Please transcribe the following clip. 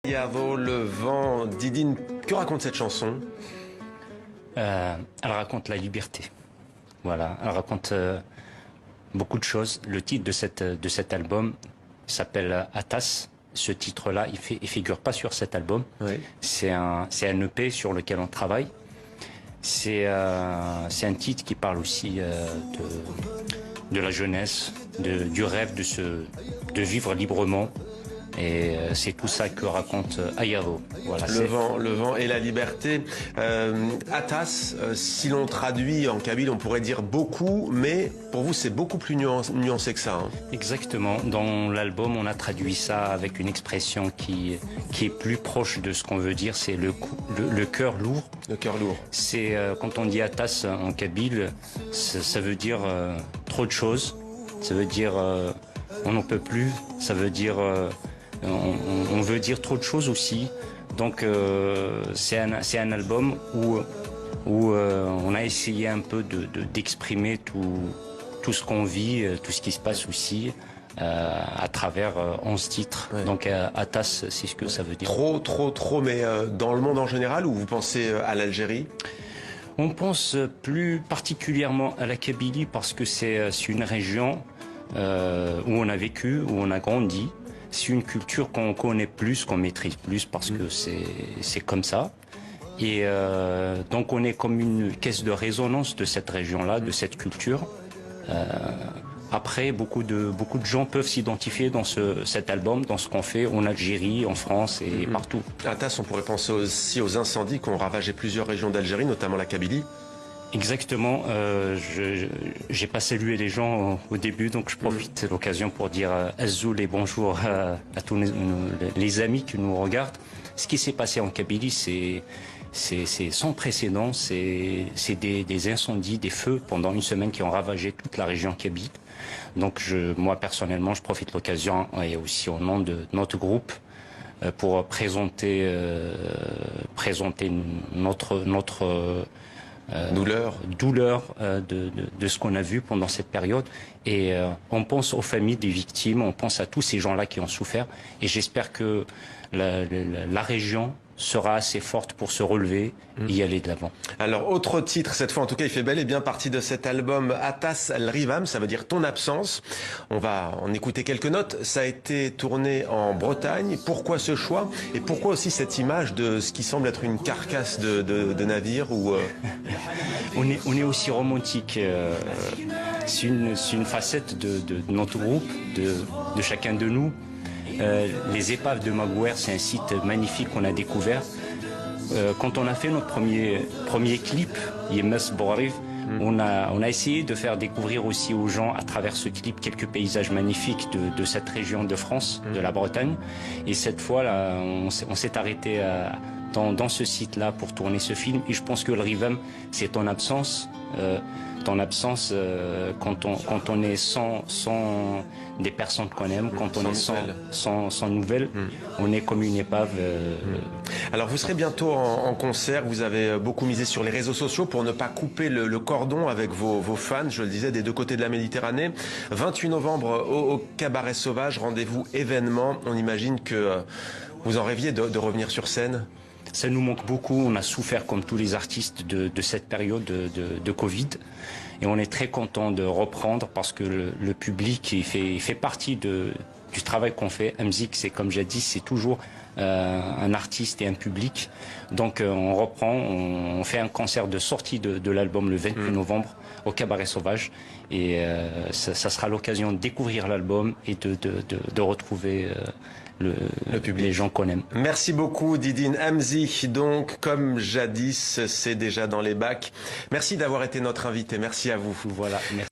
Yavo, le vent, Didine, que raconte cette chanson? Elle raconte la liberté. Voilà, elle raconte beaucoup de choses. Le titre de cet album s'appelle Atas. Ce titre-là, il figure pas sur cet album. Oui. C'est un EP sur lequel on travaille. C'est un titre qui parle aussi de la jeunesse, du rêve de vivre librement. Et c'est tout ça que raconte Ayavo. Voilà, le vent et la liberté. Atas, si l'on traduit en kabyle, on pourrait dire beaucoup, mais pour vous, c'est beaucoup plus nuancé que ça. Hein. Exactement. Dans l'album, on a traduit ça avec une expression qui est plus proche de ce qu'on veut dire. C'est le cœur lourd. Le cœur lourd. C'est quand on dit Atas en kabyle, ça veut dire trop de choses. Ça veut dire on n'en peut plus. Ça veut dire on veut dire trop de choses aussi. Donc c'est un album où on a essayé un peu d'exprimer tout ce qu'on vit, tout ce qui se passe aussi à travers 11 titres. Ouais. Donc Atas, c'est ce que ça veut dire. Trop, mais dans le monde en général, ou vous pensez à l'Algérie? On pense plus particulièrement à la Kabylie parce que c'est une région où on a vécu, où on a grandi. C'est une culture qu'on connaît plus, qu'on maîtrise plus parce que c'est comme ça. Et donc on est comme une caisse de résonance de cette région-là, de cette culture. Après, beaucoup de gens peuvent s'identifier dans cet album, dans ce qu'on fait en Algérie, en France et partout. Atas, on pourrait penser aussi aux incendies qui ont ravagé plusieurs régions d'Algérie, notamment la Kabylie. Exactement. J'ai pas salué les gens au début, donc je profite de l'occasion pour dire Azoul et bonjour à tous les amis qui nous regardent. Ce qui s'est passé en Kabylie, c'est sans précédent. C'est des incendies, des feux pendant une semaine qui ont ravagé toute la région kabyle. Donc moi personnellement, je profite de l'occasion et aussi au nom de notre groupe pour présenter notre douleur de ce qu'on a vu pendant cette période. Et on pense aux familles des victimes, on pense à tous ces gens-là qui ont souffert. Et j'espère que la région sera assez forte pour se relever et y aller de l'avant. Alors, autre titre, cette fois en tout cas, il fait bel et bien partie de cet album Atas al-Rivam, ça veut dire ton absence. On va en écouter quelques notes. Ça a été tourné en Bretagne. Pourquoi ce choix? Et pourquoi aussi cette image de ce qui semble être une carcasse de navire ou on est aussi romantique. C'est une facette de notre groupe, de chacun de nous. Les épaves de Magouer, c'est un site magnifique qu'on a découvert. Quand on a fait notre premier clip, Yemes Borariv, on a essayé de faire découvrir aussi aux gens à travers ce clip quelques paysages magnifiques de cette région de France, de la Bretagne. Et cette fois, là, on s'est arrêté dans ce site-là pour tourner ce film. Et je pense que le Rivam, c'est ton absence. Quand on est sans des personnes qu'on aime, quand on est sans nouvelles, on est comme une épave. Alors vous serez bientôt en concert, vous avez beaucoup misé sur les réseaux sociaux pour ne pas couper le cordon avec vos fans, je le disais, des deux côtés de la Méditerranée. 28 novembre au Cabaret Sauvage, rendez-vous événement. On imagine que vous en rêviez de revenir sur scène. Ça nous manque beaucoup, on a souffert comme tous les artistes de cette période de Covid. Et on est très content de reprendre parce que le public il fait partie du travail qu'on fait. Mzik, c'est comme j'ai dit, c'est toujours un artiste et un public. Donc on reprend, on fait un concert de sortie de l'album le 28 novembre au Cabaret Sauvage. Et ça sera l'occasion de découvrir l'album et de retrouver le public, les gens qu'on aime. Merci beaucoup Didine Hamzi. Donc comme jadis, c'est déjà dans les bacs. Merci d'avoir été notre invité. Merci à vous. Voilà. Merci.